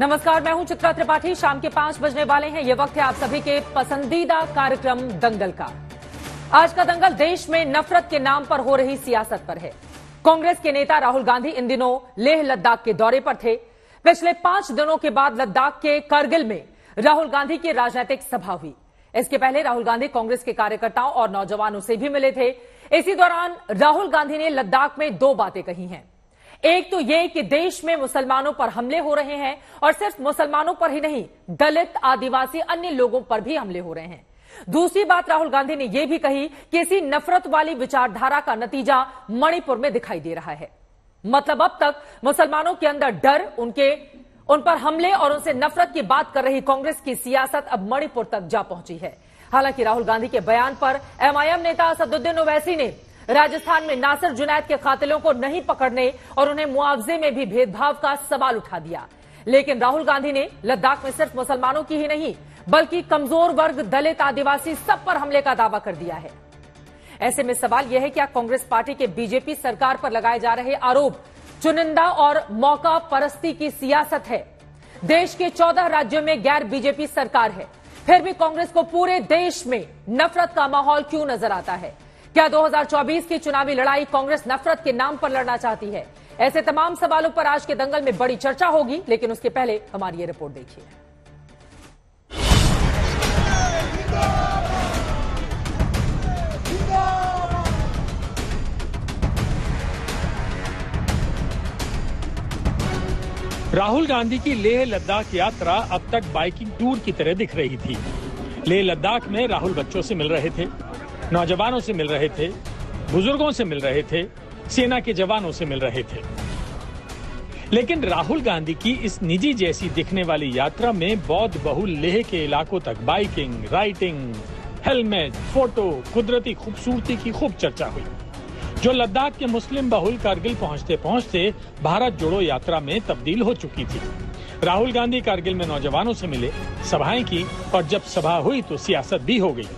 नमस्कार, मैं हूं चित्रा त्रिपाठी। शाम के 5 बजने वाले हैं। ये वक्त है आप सभी के पसंदीदा कार्यक्रम दंगल का। आज का दंगल देश में नफरत के नाम पर हो रही सियासत पर है। कांग्रेस के नेता राहुल गांधी इन दिनों लेह लद्दाख के दौरे पर थे। पिछले 5 दिनों के बाद लद्दाख के करगिल में राहुल गांधी की राजनीतिक सभा हुई। इसके पहले राहुल गांधी कांग्रेस के कार्यकर्ताओं और नौजवानों से भी मिले थे। इसी दौरान राहुल गांधी ने लद्दाख में 2 बातें कही हैं। एक तो ये कि देश में मुसलमानों पर हमले हो रहे हैं और सिर्फ मुसलमानों पर ही नहीं, दलित, आदिवासी, अन्य लोगों पर भी हमले हो रहे हैं। दूसरी बात राहुल गांधी ने यह भी कही कि इसी नफरत वाली विचारधारा का नतीजा मणिपुर में दिखाई दे रहा है। मतलब अब तक मुसलमानों के अंदर डर, उन पर हमले और उनसे नफरत की बात कर रही कांग्रेस की सियासत अब मणिपुर तक जा पहुंची है। हालांकि राहुल गांधी के बयान पर एमआईएम नेता असदुद्दीन ओवैसी ने राजस्थान में नासिर जुनैद के कातिलों को नहीं पकड़ने और उन्हें मुआवजे में भी भेदभाव का सवाल उठा दिया। लेकिन राहुल गांधी ने लद्दाख में सिर्फ मुसलमानों की ही नहीं बल्कि कमजोर वर्ग, दलित, आदिवासी सब पर हमले का दावा कर दिया है। ऐसे में सवाल यह है कि क्या कांग्रेस पार्टी के बीजेपी सरकार पर लगाए जा रहे आरोप चुनिंदा और मौका परस्ती की सियासत है? देश के 14 राज्यों में गैर बीजेपी सरकार है, फिर भी कांग्रेस को पूरे देश में नफरत का माहौल क्यों नजर आता है? क्या 2024 की चुनावी लड़ाई कांग्रेस नफरत के नाम पर लड़ना चाहती है? ऐसे तमाम सवालों पर आज के दंगल में बड़ी चर्चा होगी, लेकिन उसके पहले हमारी ये रिपोर्ट देखिए। राहुल गांधी की लेह लद्दाख यात्रा अब तक बाइकिंग टूर की तरह दिख रही थी। लेह लद्दाख में राहुल बच्चों से मिल रहे थे, नौजवानों से मिल रहे थे, बुजुर्गों से मिल रहे थे, सेना के जवानों से मिल रहे थे। लेकिन राहुल गांधी की इस निजी जैसी दिखने वाली यात्रा में बौद्ध बहुल लेह के इलाकों तक बाइकिंग, राइडिंग, हेलमेट, फोटो, कुदरती खूबसूरती की खूब चर्चा हुई, जो लद्दाख के मुस्लिम बहुल कारगिल पहुंचते पहुंचते भारत जोड़ो यात्रा में तब्दील हो चुकी थी। राहुल गांधी कारगिल में नौजवानों से मिले, सभाएं की और जब सभा हुई तो सियासत भी हो गई।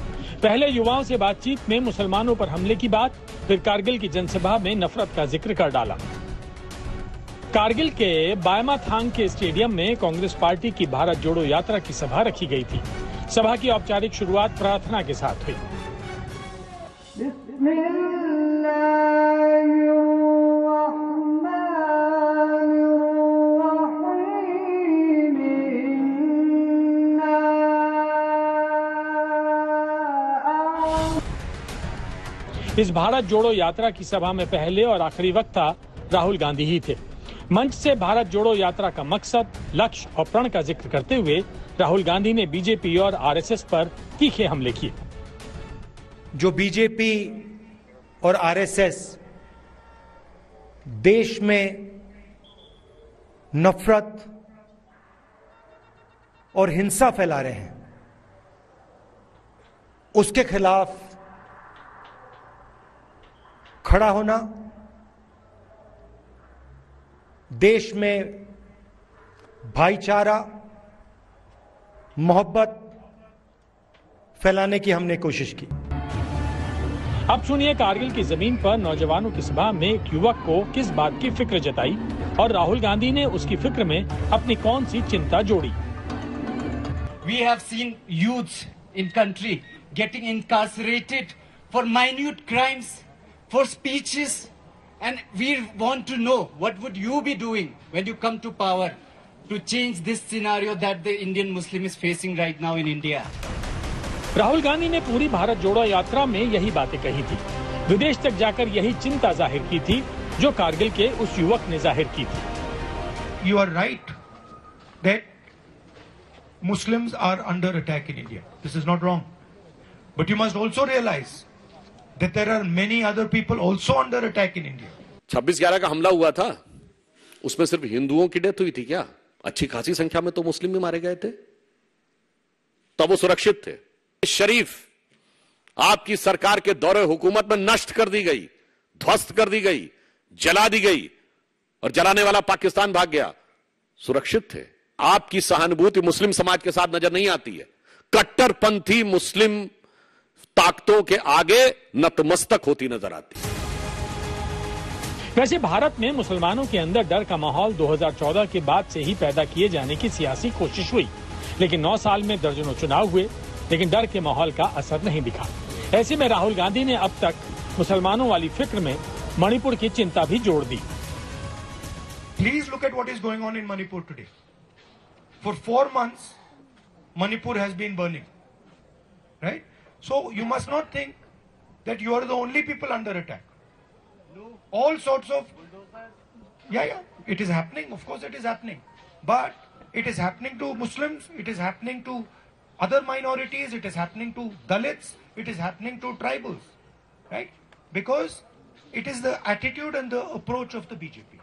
पहले युवाओं से बातचीत में मुसलमानों पर हमले की बात, फिर कारगिल की जनसभा में नफरत का जिक्र कर डाला। कारगिल के बायमाथांग के स्टेडियम में कांग्रेस पार्टी की भारत जोड़ो यात्रा की सभा रखी गई थी। सभा की औपचारिक शुरुआत प्रार्थना के साथ हुई। इस भारत जोड़ो यात्रा की सभा में पहले और आखिरी वक्ता राहुल गांधी ही थे। मंच से भारत जोड़ो यात्रा का मकसद, लक्ष्य और प्रण का जिक्र करते हुए राहुल गांधी ने बीजेपी और आरएसएस पर तीखे हमले किए। जो बीजेपी और आरएसएस देश में नफरत और हिंसा फैला रहे हैं, उसके खिलाफ खड़ा होना, देश में भाईचारा, मोहब्बत फैलाने की हमने कोशिश की। अब सुनिए कारगिल की जमीन पर नौजवानों की सभा में एक युवक को किस बात की फिक्र जताई और राहुल गांधी ने उसकी फिक्र में अपनी कौन सी चिंता जोड़ी। We have seen youths in country getting incarcerated for minute crimes, for speeches, and we want to know what would you be doing when you come to power to change this scenario that the Indian Muslim is facing right now in India. Rahul Gandhi ने पूरी भारत जोड़ो यात्रा में यही बातें कही थी। विदेश तक जाकर यही चिंता जाहिर की थी जो कारगिल के उस युवक ने जाहिर की थी। You are right that Muslims are under attack in India. This is not wrong. But you must also realize that there are many other people also under attack in India. 26/11 का हमला हुआ था, उसमें सिर्फ हिंदुओं की डेथ हुई थी क्या? अच्छी खासी संख्या में तो मुस्लिम भी मारे गए थे, तब वो सुरक्षित थे। शरीफ आपकी सरकार के दौरे हुकूमत में नष्ट कर दी गई, ध्वस्त कर दी गई, जला दी गई और जलाने वाला पाकिस्तान भाग गया, सुरक्षित थे। आपकी सहानुभूति मुस्लिम समाज के साथ नजर नहीं आती है। कट्टरपंथी मुस्लिम ताकतों के आगे नतमस्तक होती नजर आती है। वैसे भारत में मुसलमानों के अंदर डर का माहौल 2014 के बाद से ही पैदा किए जाने की सियासी कोशिश हुई, लेकिन 9 साल में दर्जनों चुनाव हुए, लेकिन डर के माहौल का असर नहीं दिखा। ऐसे में राहुल गांधी ने अब तक मुसलमानों वाली फिक्र में मणिपुर की चिंता भी जोड़ दी। Please look at what is going on in Manipur today. For 4 months, Manipur has been burning, right? So you must not think that you are the only people under attack. All sorts of, yeah, it is happening. Of course, it is happening, but it is happening to Muslims. It is happening to other minorities. It is happening to Dalits. It is happening to tribals, right? Because it is the attitude and the approach of the BJP.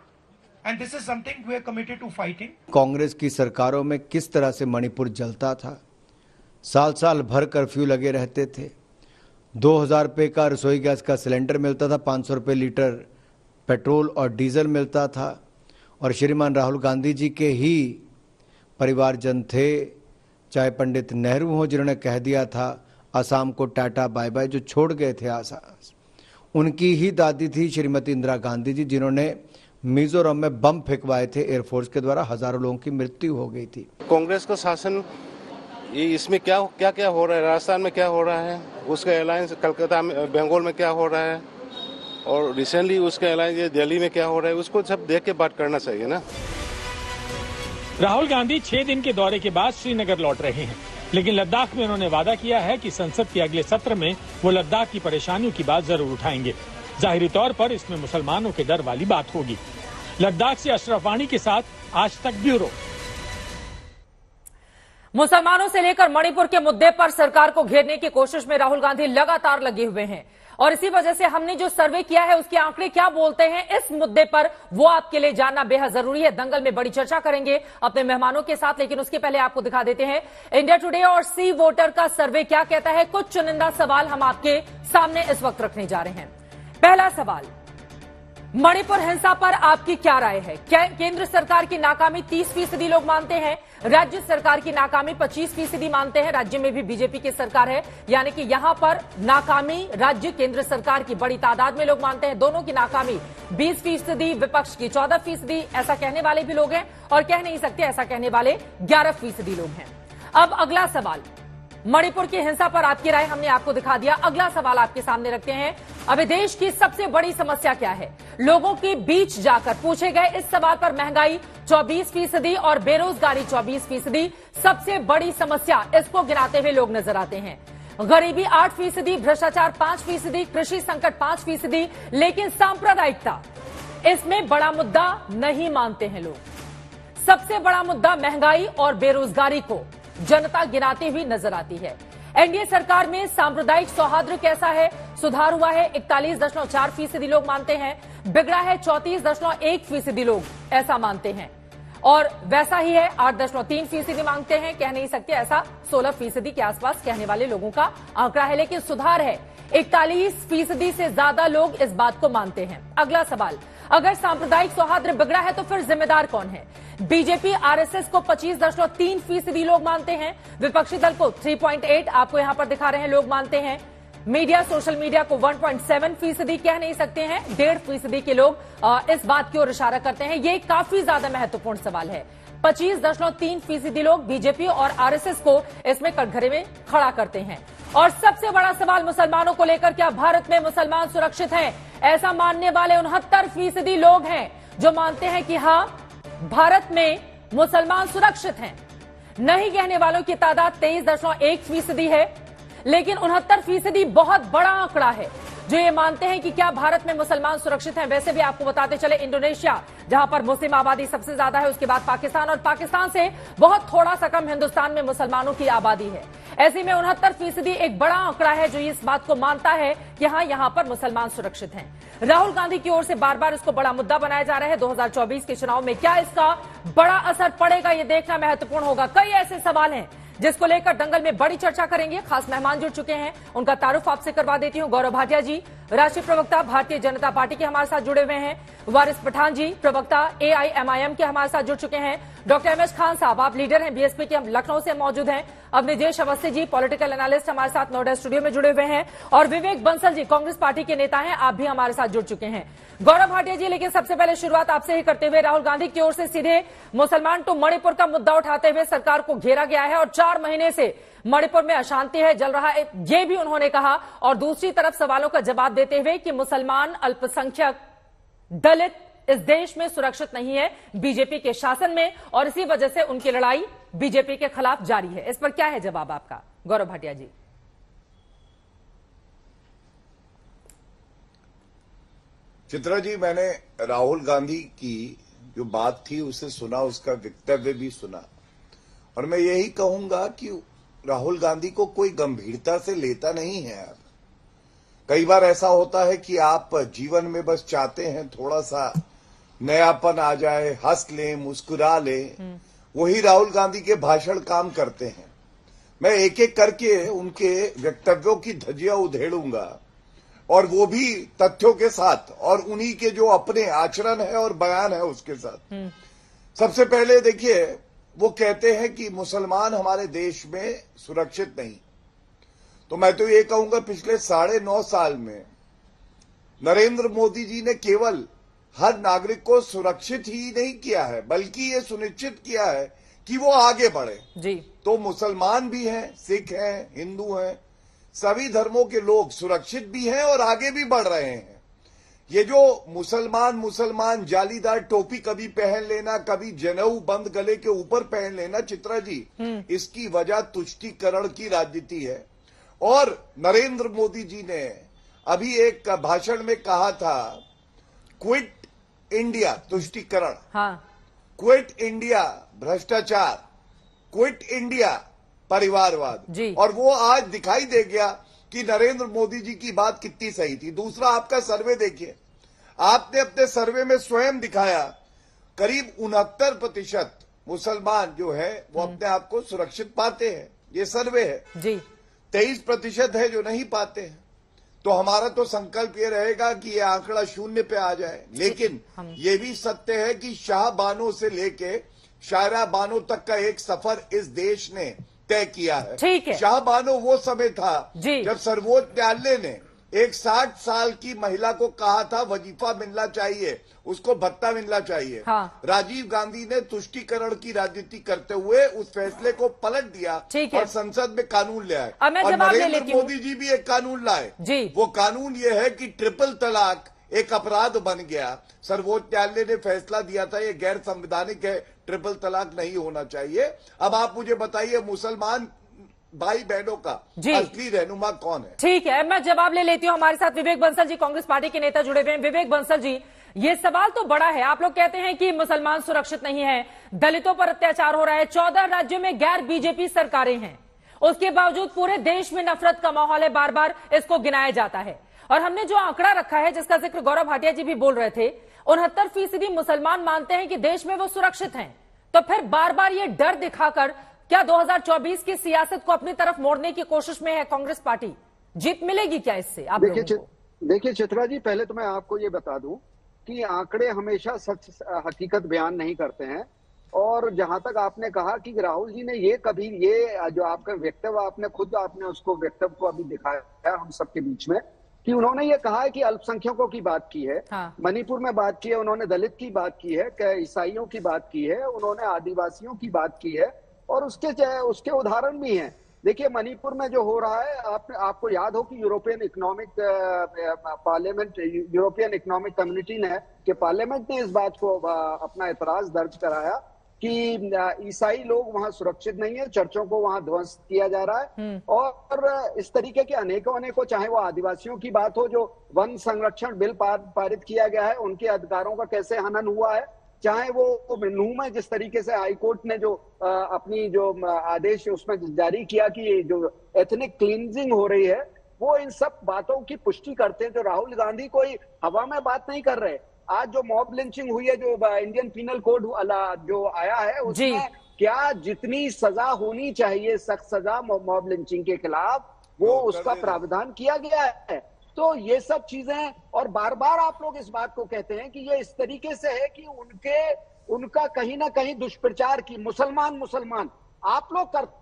And this is something we are committed to fighting. Congress की सरकारों में किस तरह से मणिपुर जलता था, साल साल भर कर्फ्यू लगे रहते थे, 2000 रुपये का रसोई गैस का सिलेंडर मिलता था, 500 रुपये लीटर पेट्रोल और डीजल मिलता था, और श्रीमान राहुल गांधी जी के ही परिवारजन थे, चाहे पंडित नेहरू हो जिन्होंने कह दिया था असम को टाटा बाय बाय, जो छोड़ गए थे आसाम, उनकी ही दादी थी श्रीमती इंदिरा गांधी जी, जिन्होंने मिजोरम में बम फेंकवाए थे एयरफोर्स के द्वारा, हजारों लोगों की मृत्यु हो गई थी। कांग्रेस का शासन ये इसमें क्या हो रहा है, राजस्थान में क्या हो रहा है, उसका अलायंस कलकत्ता में, बंगाल में क्या हो रहा है, और रिसेंटली उसका अलायंस दिल्ली में क्या हो रहा है, उसको सब देख के बात करना चाहिए ना। राहुल गांधी 6 दिन के दौरे के बाद श्रीनगर लौट रहे हैं, लेकिन लद्दाख में उन्होंने वादा किया है कि संसद के अगले सत्र में वो लद्दाख की परेशानियों की बात जरूर उठाएंगे। जाहिरी तौर पर इसमें मुसलमानों के डर वाली बात होगी। लद्दाख से अशरफ वाणी के साथ आज तक ब्यूरो। मुसलमानों से लेकर मणिपुर के मुद्दे पर सरकार को घेरने की कोशिश में राहुल गांधी लगातार लगे हुए हैं, और इसी वजह से हमने जो सर्वे किया है उसके आंकड़े क्या बोलते हैं इस मुद्दे पर, वो आपके लिए जानना बेहद जरूरी है। दंगल में बड़ी चर्चा करेंगे अपने मेहमानों के साथ, लेकिन उसके पहले आपको दिखा देते हैं इंडिया टुडे और सी वोटर का सर्वे क्या कहता है। कुछ चुनिंदा सवाल हम आपके सामने इस वक्त रखने जा रहे हैं। पहला सवाल, मणिपुर हिंसा पर आपकी क्या राय है? केंद्र सरकार की नाकामी 30% लोग मानते हैं, राज्य सरकार की नाकामी 25% मानते हैं। राज्य में भी बीजेपी की सरकार है, यानी कि यहां पर नाकामी राज्य केंद्र सरकार की बड़ी तादाद में लोग मानते हैं। दोनों की नाकामी 20%, विपक्ष की 14%। ऐसा कहने वाले भी लोग हैं और कह नहीं सकते ऐसा कहने वाले 11% लोग हैं। अब अगला सवाल, मणिपुर की हिंसा पर आपकी राय हमने आपको दिखा दिया। अगला सवाल आपके सामने रखते हैं, अभी देश की सबसे बड़ी समस्या क्या है? लोगों के बीच जाकर पूछे गए इस सवाल पर महंगाई 24% और बेरोजगारी 24%। सबसे बड़ी समस्या इसको गिनाते हुए लोग नजर आते हैं। गरीबी 8%, भ्रष्टाचार 5%, कृषि संकट 5%, लेकिन सांप्रदायिकता इसमें बड़ा मुद्दा नहीं मानते हैं लोग। सबसे बड़ा मुद्दा महंगाई और बेरोजगारी को जनता गिनाती हुई नजर आती है। एनडीए सरकार में सांप्रदायिक सौहार्द कैसा है? सुधार हुआ है 41.4% लोग मानते हैं, बिगड़ा है 34.1% लोग ऐसा मानते हैं, और वैसा ही है 8.3% मांगते हैं, कह नहीं सकते ऐसा 16% के आसपास कहने वाले लोगों का आंकड़ा है। लेकिन सुधार है 41% से ज्यादा लोग इस बात को मानते हैं। अगला सवाल, अगर सांप्रदायिक सौहार्द बिगड़ा है तो फिर जिम्मेदार कौन है? बीजेपी आरएसएस को 25.3% लोग मानते हैं, विपक्षी दल को 3.8 आपको यहां पर दिखा रहे हैं लोग मानते हैं, मीडिया सोशल मीडिया को 1.7% कह नहीं सकते हैं, 1.5% के लोग इस बात की ओर इशारा करते हैं। ये काफी ज्यादा महत्वपूर्ण सवाल है। 25.3% लोग बीजेपी और आरएसएस को इसमें कटघरे में खड़ा करते हैं। और सबसे बड़ा सवाल मुसलमानों को लेकर, क्या भारत में मुसलमान सुरक्षित हैं? ऐसा मानने वाले 69% लोग हैं जो मानते हैं कि हां, भारत में मुसलमान सुरक्षित हैं। नहीं कहने वालों की तादाद 23.1% है, लेकिन 69% बहुत बड़ा आंकड़ा है जो ये मानते हैं कि क्या भारत में मुसलमान सुरक्षित हैं। वैसे भी आपको बताते चले, इंडोनेशिया जहां पर मुस्लिम आबादी सबसे ज्यादा है, उसके बाद पाकिस्तान, और पाकिस्तान से बहुत थोड़ा सा कम हिंदुस्तान में मुसलमानों की आबादी है। ऐसे में 69% एक बड़ा आंकड़ा है जो इस बात को मानता है कि हाँ, यहां पर मुसलमान सुरक्षित हैं। राहुल गांधी की ओर से बार बार इसको बड़ा मुद्दा बनाया जा रहा है। 2024 के चुनाव में क्या इसका बड़ा असर पड़ेगा, ये देखना महत्वपूर्ण होगा। कई ऐसे सवाल हैं जिसको लेकर दंगल में बड़ी चर्चा करेंगे। खास मेहमान जुड़ चुके हैं, उनका तारुफ आपसे करवा देती हूं। गौरव भाटिया जी, राष्ट्रीय प्रवक्ता भारतीय जनता पार्टी के हमारे साथ जुड़े हुए हैं। वारिस पठान जी, प्रवक्ता AIMIM के हमारे साथ जुड़ चुके हैं। डॉक्टर MS खान साहब, आप लीडर हैं BSP के, हम लखनऊ से मौजूद हैं। अब निजेश अवस्थी जी, पॉलिटिकल एनालिस्ट, हमारे साथ नोएडा स्टूडियो में जुड़े हुए हैं। और विवेक बंसल जी, कांग्रेस पार्टी के नेता हैं, आप भी हमारे साथ जुड़ चुके हैं। गौरव भाटिया जी, लेकिन सबसे पहले शुरुआत आपसे ही करते हुए, राहुल गांधी की ओर से सीधे मुसलमान टू मणिपुर का मुद्दा उठाते हुए सरकार को घेरा गया है और 4 महीने से मणिपुर में अशांति है, जल रहा है, ये भी उन्होंने कहा। और दूसरी तरफ सवालों का जवाब देते हुए कि मुसलमान, अल्पसंख्यक, दलित इस देश में सुरक्षित नहीं है बीजेपी के शासन में, और इसी वजह से उनकी लड़ाई बीजेपी के खिलाफ जारी है। इस पर क्या है जवाब आपका, गौरव भाटिया जी? चित्रा जी, मैंने राहुल गांधी की जो बात थी उसे सुना, उसका वक्तव्य भी सुना, और मैं यही कहूंगा कि राहुल गांधी को कोई गंभीरता से लेता नहीं है। अब कई बार ऐसा होता है कि आप जीवन में बस चाहते हैं थोड़ा सा नयापन आ जाए, हंस लें, मुस्कुरा लें, वही राहुल गांधी के भाषण काम करते हैं। मैं एक एक करके उनके वक्तव्यों की धज्जियां उधेड़ूंगा, और वो भी तथ्यों के साथ, और उन्हीं के जो अपने आचरण है और बयान है उसके साथ। सबसे पहले देखिए, वो कहते हैं कि मुसलमान हमारे देश में सुरक्षित नहीं। तो मैं तो ये कहूंगा, पिछले 9.5 साल में नरेंद्र मोदी जी ने केवल हर नागरिक को सुरक्षित ही नहीं किया है, बल्कि ये सुनिश्चित किया है कि वो आगे बढ़े जी। तो मुसलमान भी हैं, सिख हैं, हिंदू हैं, सभी धर्मों के लोग सुरक्षित भी हैं और आगे भी बढ़ रहे हैं। ये जो मुसलमान जालीदार टोपी कभी पहन लेना, कभी जनेऊ बंद गले के ऊपर पहन लेना, चित्रा जी, इसकी वजह तुष्टीकरण की राजनीति है। और नरेंद्र मोदी जी ने अभी एक भाषण में कहा था, क्विट इंडिया तुष्टीकरण, क्विट इंडिया भ्रष्टाचार, क्विट इंडिया परिवारवाद, और वो आज दिखाई दे गया कि नरेंद्र मोदी जी की बात कितनी सही थी। दूसरा, आपका सर्वे देखिए, आपने अपने सर्वे में स्वयं दिखाया करीब 69% मुसलमान जो है वो अपने आप को सुरक्षित पाते हैं, ये सर्वे है जी। 23% है जो नहीं पाते हैं। तो हमारा तो संकल्प ये रहेगा कि ये आंकड़ा 0 पे आ जाए, लेकिन ये भी सत्य है कि शाह बानो से लेके शायरा बानो तक का एक सफर इस देश ने तय किया है। ठीक है। शाह बानो वो समय था जब सर्वोच्च न्यायालय ने एक 60 साल की महिला को कहा था वजीफा मिलना चाहिए, उसको भत्ता मिलना चाहिए। राजीव गांधी ने तुष्टीकरण की राजनीति करते हुए उस फैसले को पलट दिया और संसद में कानून ले आए। और नरेंद्र मोदी जी भी एक कानून लाए। वो कानून ये है कि ट्रिपल तलाक एक अपराध बन गया। सर्वोच्च न्यायालय ने फैसला दिया था ये गैर संवैधानिक है, ट्रिपल तलाक नहीं होना चाहिए। अब आप मुझे बताइए, मुसलमान भाई बहनों का असली रहनुमा कौन है? ठीक है, मैं जवाब ले लेती हूँ। हमारे साथ विवेक बंसल जी, कांग्रेस पार्टी के नेता, जुड़े हुए हैं। विवेक बंसल जी, ये सवाल तो बड़ा है। आप लोग कहते हैं कि मुसलमान सुरक्षित नहीं है, दलितों पर अत्याचार हो रहा है, 14 राज्यों में गैर बीजेपी सरकारें हैं, उसके बावजूद पूरे देश में नफरत का माहौल है, बार बार इसको गिनाया जाता है। और हमने जो आंकड़ा रखा है, जिसका जिक्र गौरव भाटिया जी भी बोल रहे थे, 69% मुसलमान मानते हैं कि देश में वो सुरक्षित हैं। तो फिर बार बार ये डर दिखाकर क्या 2024 की सियासत को अपनी तरफ मोड़ने की कोशिश में है कांग्रेस पार्टी? जीत मिलेगी क्या इससे आप लोगों को? देखिए चित्रा जी, पहले तो मैं आपको ये बता दूं कि आंकड़े हमेशा सच हकीकत बयान नहीं करते हैं। और जहां तक आपने कहा कि राहुल जी ने ये कभी ये जो आपका वक्तव्य आपने उसको वक्तव्य को अभी दिखाया हम सबके बीच में, कि उन्होंने ये कहा है कि अल्पसंख्यकों की बात की है, मणिपुर में बात की है, उन्होंने दलित की बात की है, ईसाइयों की बात की है, उन्होंने आदिवासियों की बात की है, और उसके उदाहरण भी हैं। देखिए मणिपुर में जो हो रहा है, आपको याद हो कि यूरोपियन इकोनॉमिक कम्युनिटी ने के पार्लियामेंट ने इस बात को अपना एतराज दर्ज कराया कि ईसाई लोग वहां सुरक्षित नहीं है, चर्चों को वहां ध्वस्त किया जा रहा है। और इस तरीके के अनेकों, चाहे वो आदिवासियों की बात हो, जो वन संरक्षण बिल पारित किया गया है, उनके अधिकारों का कैसे हनन हुआ है, चाहे वो नूह में जिस तरीके से हाईकोर्ट ने जो अपनी जो आदेश उसमें जारी किया कि जो एथनिक क्लींजिंग हो रही है, वो इन सब बातों की पुष्टि करते हैं। जो राहुल गांधी कोई हवा में बात नहीं कर रहे। आज जो मॉब लिंचिंग हुई है, जो इंडियन पीनल कोड जो आया है, उसमें क्या जितनी सजा होनी चाहिए, सख्त सजा मॉब लिंचिंग के खिलाफ, वो उसका प्रावधान किया गया है। तो ये सब चीजें, और बार बार आप लोग इस बात को कहते हैं कि ये इस तरीके से है कि उनका कहीं ना कहीं दुष्प्रचार की मुसलमान आप लोग करते।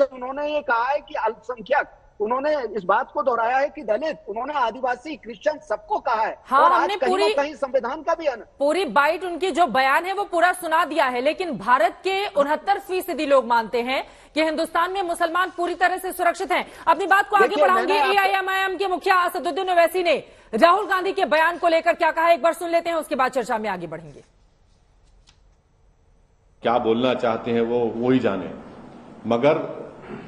उन्होंने ये कहा है कि अल्पसंख्यक, उन्होंने इस बात को दोहराया है कि दलित, उन्होंने आदिवासी, क्रिश्चियन सबको कहा है। हाँ, और हमने आज कहीं ना कहीं संविधान का भी है ना, पूरी बाइट उनकी जो बयान है वो पूरा सुना दिया है। लेकिन भारत के 69% लोग मानते हैं कि हिंदुस्तान में मुसलमान पूरी तरह से सुरक्षित हैं। अपनी बात को आगे बढ़ाएंगे। AIMIM के मुखिया असदुद्दीन ओवैसी ने राहुल गांधी के बयान को लेकर क्या कहा है, एक बार सुन लेते हैं, उसके बाद चर्चा में आगे बढ़ेंगे। क्या बोलना चाहते हैं वो ही जाने, मगर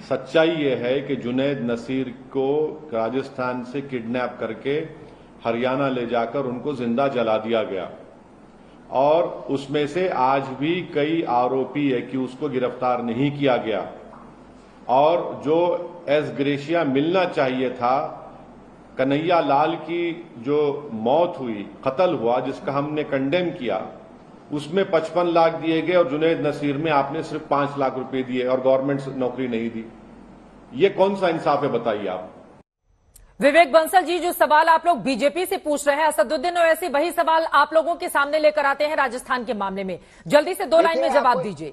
सच्चाई ये है कि जुनैद नसीर को राजस्थान से किडनैप करके हरियाणा ले जाकर उनको जिंदा जला दिया गया और उसमें से आज भी कई आरोपी है कि उसको गिरफ्तार नहीं किया गया। और जो एस ग्रेशिया मिलना चाहिए था, कन्हैया लाल की जो मौत हुई, कत्ल हुआ, जिसका हमने कंडेम किया, उसमें 55 लाख दिए गए और जुनैद नसीर में आपने सिर्फ 5 लाख रुपए दिए और गवर्नमेंट नौकरी नहीं दी। ये कौन सा इंसाफ है बताइए आप। विवेक बंसल जी, जो सवाल आप लोग बीजेपी से पूछ रहे हैं, असदुद्दीन ओवैसी वही सवाल आप लोगों के सामने लेकर आते हैं राजस्थान के मामले में। जल्दी से 2 लाइन में जवाब दीजिए।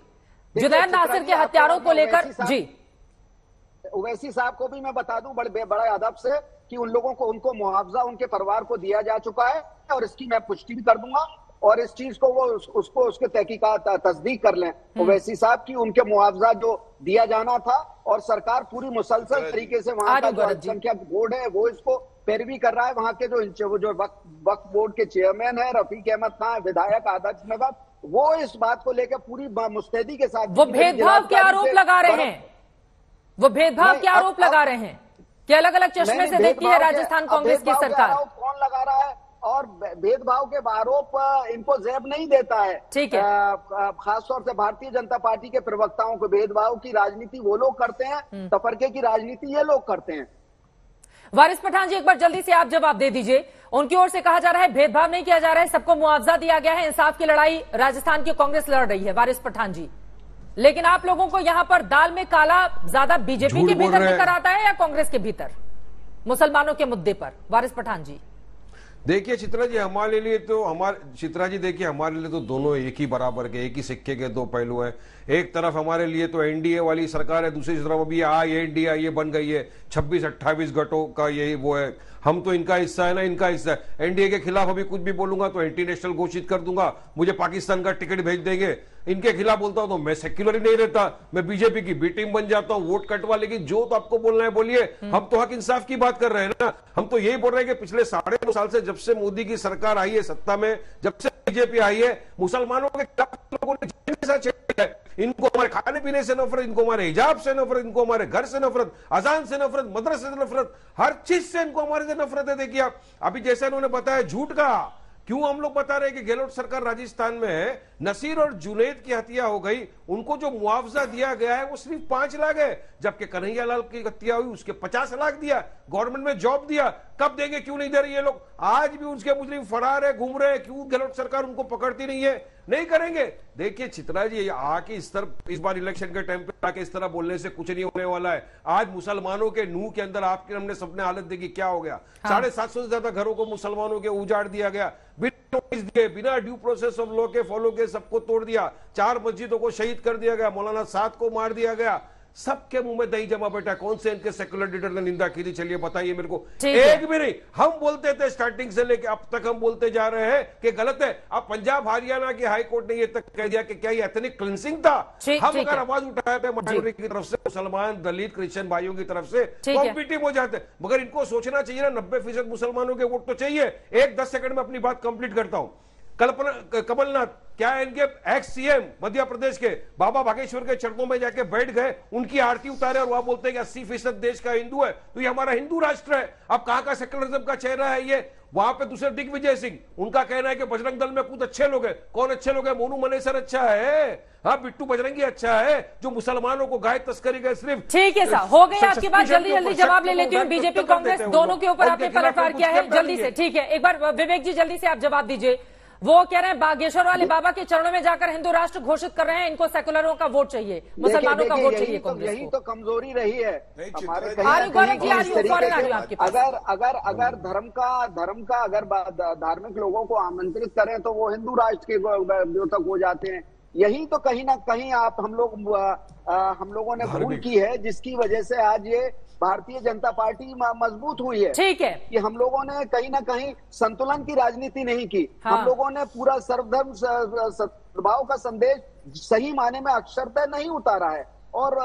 जुनैद नासिर के हत्यारों को लेकर जी। ओवैसी साहब को भी मैं बता दूं बड़े अदब से कि उन लोगों को, उनको मुआवजा उनके परिवार को दिया जा चुका है और इसकी मैं पुष्टि भी कर दूंगा और इस चीज को वो उसको उसके तहकीकात तस्दीक कर लें ओवैसी साहब की, उनके मुआवजा जो दिया जाना था। और सरकार पूरी मुसलसल तरीके से वहां का जो अल्पसंख्यक बोर्ड है वो इसको पैरवी कर रहा है। वहां के जो वक्फ बोर्ड के चेयरमैन है रफीक अहमद खान, विधायक आदर्श नगर, वो इस बात को लेकर पूरी मुस्तैदी के साथ वो भेदभाव के आरोप लगा रहे हैं, वो भेदभाव के आरोप लगा रहे हैं कि अलग अलग चश्मे से देखती है राजस्थान कांग्रेस की सरकार। कौन लगा रहा है? और भेदभाव के आरोप इनको जेब नहीं देता है। ठीक है। खासतौर से भारतीय जनता पार्टी के प्रवक्ताओं को भेदभाव की राजनीति वो लोग करते हैं, तफरके की राजनीति ये लोग करते हैं। वारिस पठान जी, एक बार जल्दी से आप जवाब दे दीजिए। उनकी ओर से कहा जा रहा है भेदभाव नहीं किया जा रहा है, सबको मुआवजा दिया गया है, इंसाफ की लड़ाई राजस्थान की कांग्रेस लड़ रही है। वारिस पठान जी, लेकिन आप लोगों को यहां पर दाल में काला ज्यादा बीजेपी के भीतर लेकर आता है या कांग्रेस के भीतर मुसलमानों के मुद्दे पर? वारिस पठान जी देखिए चित्रा जी, हमारे लिए तो दोनों एक ही बराबर के, एक ही सिक्के के दो पहलू हैं। एक तरफ हमारे लिए तो एनडीए वाली सरकार है, दूसरी तरफ अभी एनडीए ये बन गई है, 26-28 गठों का यही वो है। हम तो इनका हिस्सा है ना, इनका हिस्सा है। एनडीए के खिलाफ अभी कुछ भी बोलूंगा तो एंटी नेशनल घोषित कर दूंगा, मुझे पाकिस्तान का टिकट भेज देंगे। इनके खिलाफ बोलता हूं तो मैं सेक्युलर ही नहीं रहता, मैं बीजेपी की बी टीम बन जाता हूं, वोट कटवा। लेकिन जो तो आपको बोलना है बोलिए, हम तो हक इंसाफ की बात कर रहे हैं ना। हम तो यही बोल रहे हैं कि पिछले 2.5 साल से, जब से मोदी की सरकार आई है सत्ता में, जब से बीजेपी आई है, मुसलमानों के खिलाफ लोगों ने इनको हमारे खाने पीने से नफरत, इनको हमारे हिजाब से नफरत, इनको हमारे घर से नफरत, अजान से नफरत, मदरसे से नफरत, हर चीज से इनको हमारे से नफरत है। देखिए आप अभी जैसे इन्होंने बताया झूठ का, क्यों हम लोग बता रहे हैं कि गहलोत सरकार राजस्थान में है, नसीर और जुनैद की हत्या हो गई, उनको जो मुआवजा दिया गया है वो सिर्फ 5 लाख है, जबकि कन्हैया लाल की हत्या हुई उसके 50 लाख दिया, गवर्नमेंट में जॉब दिया। कब देंगे, क्यों नहीं दे रही ये लोग? आज भी उसके मुस्लिम फरार है, घूम रहे हैं, क्यों गहलोत सरकार उनको पकड़ती नहीं है? नहीं करेंगे। देखिए चित्रा जी, आके इस बार इलेक्शन के टाइम पे आके इस तरह बोलने से कुछ नहीं होने वाला है। आज मुसलमानों के नूह के अंदर आपके हमने सबने हालत देखी, क्या हो गया। 750 से ज्यादा घरों को मुसलमानों के उजाड़ दिया गया, बिना नोटिस दिए, बिना ड्यू प्रोसेस ऑफ लॉ के फॉलो के सबको तोड़ दिया, 4 मस्जिदों को शहीद कर दिया गया, मौलाना साद को मार दिया गया। सबके मुंह में दही जमा बैठा। कौन से इनके सेक्युलर लीडर ने निंदा की थी? चलिए बताइए मेरे को। एक भी नहीं। हम बोलते थे स्टार्टिंग से लेके अब तक हम बोलते जा रहे हैं कि गलत है। अब पंजाब हरियाणा की हाई कोर्ट ने ये तक कह दिया कि क्या ये एथनिक क्लिंसिंग था। हम अगर आवाज उठाए थे माइनॉरिटी की तरफ से, मुसलमान, दलित, क्रिश्चियन भाइयों की तरफ से, कॉम्पिटिटिव हो जाते। मगर इनको सोचना चाहिए ना, 90% मुसलमानों के वोट तो चाहिए। 10 सेकंड में अपनी बात कंप्लीट करता हूं। कमलनाथ क्या इनके एक्स सीएम मध्य प्रदेश के बाबा बागेश्वर के चरणों में जाके बैठ गए, उनकी आरती उतारे और वह बोलते हैं कि 80% देश का हिंदू है, तो ये हमारा हिंदू राष्ट्र है। अब कहां का सेक्युलरिज्म का चेहरा है ये? वहां पे दूसरे दिग्विजय सिंह, उनका कहना है कि बजरंग दल में कुछ अच्छे लोग हैं। कौन अच्छे लोग हैं? मोनू मनेसर अच्छा है, हाँ बिट्टू बजरंगी अच्छा है, जो मुसलमानों को गाय तस्करी का सिर्फ। ठीक है साहब, हो गई आपकी बात। जल्दी जल्दी जवाब ले लेती हूँ। बीजेपी कांग्रेस दोनों के ऊपर आपने पलटवार किया है, जल्दी से। ठीक है, एक बार विवेक जी जल्दी से आप जवाब दीजिए। वो कह रहे हैं बागेश्वर वाले बाबा के चरणों में जाकर हिंदू राष्ट्र घोषित कर रहे हैं, इनको सेकुलरों का वोट चाहिए, मुसलमानों का वोट चाहिए कांग्रेस यही को। तो कमजोरी रही है हमारे अगर धर्म का अगर धार्मिक लोगों को आमंत्रित करें तो वो हिंदू राष्ट्र के द्योतक हो जाते हैं। यही तो कहीं ना कहीं हम लोगों ने भूल की है, जिसकी वजह से आज ये भारतीय जनता पार्टी मजबूत हुई है। ठीक है कि हम लोगों ने कहीं ना कहीं संतुलन की राजनीति नहीं की। हाँ। हम लोगों ने पूरा सर्वधर्म सद्भाव का संदेश सही माने में अक्षरतः नहीं उतारा है, और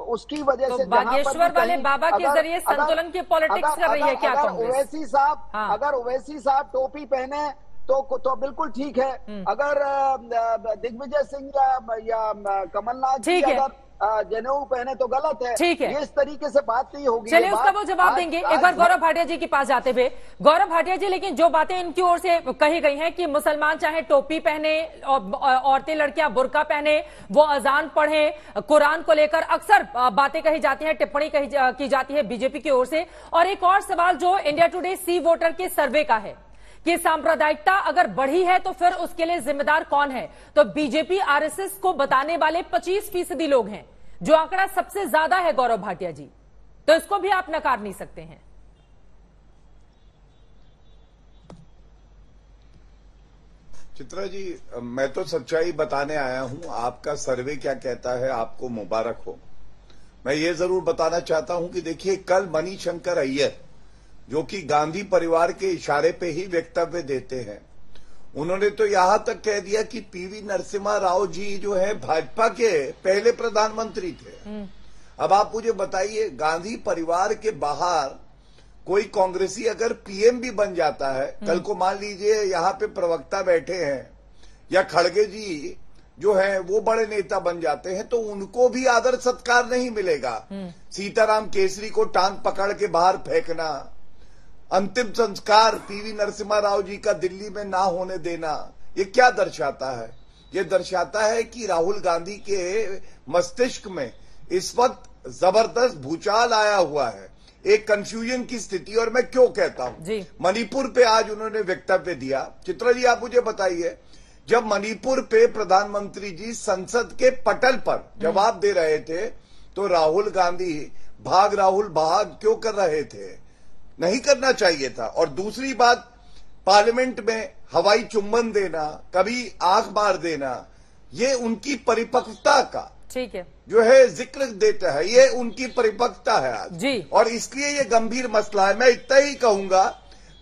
उसकी वजह तो से बागेश्वर वाले बाबा के जरिए संतुलन की पॉलिटिक्स कर रही है क्या कांग्रेस? अगर ओवैसी साहब टोपी पहने तो बिल्कुल ठीक है। अगर दिग्विजय सिंह या कमलनाथ जी अगर जनेऊ पहने तो गलत है। ठीक है, ये इस तरीके से बात नहीं होगी। चलिए उसका वो जवाब देंगे। एक बार गौरव भाटिया जी के पास जाते हुए, गौरव भाटिया जी, लेकिन जो बातें इनकी ओर से कही गई हैं कि मुसलमान चाहे टोपी पहने, औरतें लड़कियां बुर्का पहने, वो अजान पढ़े, कुरान को लेकर अक्सर बातें कही जाती हैं, टिप्पणी की जाती है बीजेपी की ओर से। और एक और सवाल जो इंडिया टुडे सी वोटर के सर्वे का है कि सांप्रदायिकता अगर बढ़ी है तो फिर उसके लिए जिम्मेदार कौन है? तो बीजेपी आरएसएस को बताने वाले 25% लोग हैं, जो आंकड़ा सबसे ज्यादा है गौरव भाटिया जी, तो इसको भी आप नकार नहीं सकते हैं। चित्रा जी, मैं तो सच्चाई बताने आया हूं। आपका सर्वे क्या कहता है, आपको मुबारक हो। मैं ये जरूर बताना चाहता हूं कि देखिए, कल मणिशंकर अय्यर, जो कि गांधी परिवार के इशारे पे ही वक्तव्य देते हैं, उन्होंने तो यहां तक कह दिया कि पीवी नरसिम्हा राव जी जो है भाजपा के पहले प्रधानमंत्री थे। अब आप मुझे बताइए, गांधी परिवार के बाहर कोई कांग्रेसी अगर पीएम भी बन जाता है, कल को मान लीजिए यहां पे प्रवक्ता बैठे हैं या खड़गे जी जो है वो बड़े नेता बन जाते हैं, तो उनको भी आदर सत्कार नहीं मिलेगा। सीताराम केसरी को टांग पकड़ के बाहर फेंकना, अंतिम संस्कार पीवी नरसिम्हा राव जी का दिल्ली में ना होने देना, ये क्या दर्शाता है? ये दर्शाता है कि राहुल गांधी के मस्तिष्क में इस वक्त जबरदस्त भूचाल आया हुआ है, एक कंफ्यूजन की स्थिति। और मैं क्यों कहता हूं, मणिपुर पे आज उन्होंने वक्तव्य दिया। चित्रा जी, आप मुझे बताइए, जब मणिपुर पे प्रधानमंत्री जी संसद के पटल पर जवाब दे रहे थे, तो राहुल गांधी भाग राहुल भाग क्यों कर रहे थे? नहीं करना चाहिए था। और दूसरी बात, पार्लियामेंट में हवाई चुम्बन देना, कभी आंख मार देना, ये उनकी परिपक्वता का ठीक है जो है जिक्र देता है, ये उनकी परिपक्वता है आज जी। और इसलिए ये गंभीर मसला है। मैं इतना ही कहूंगा,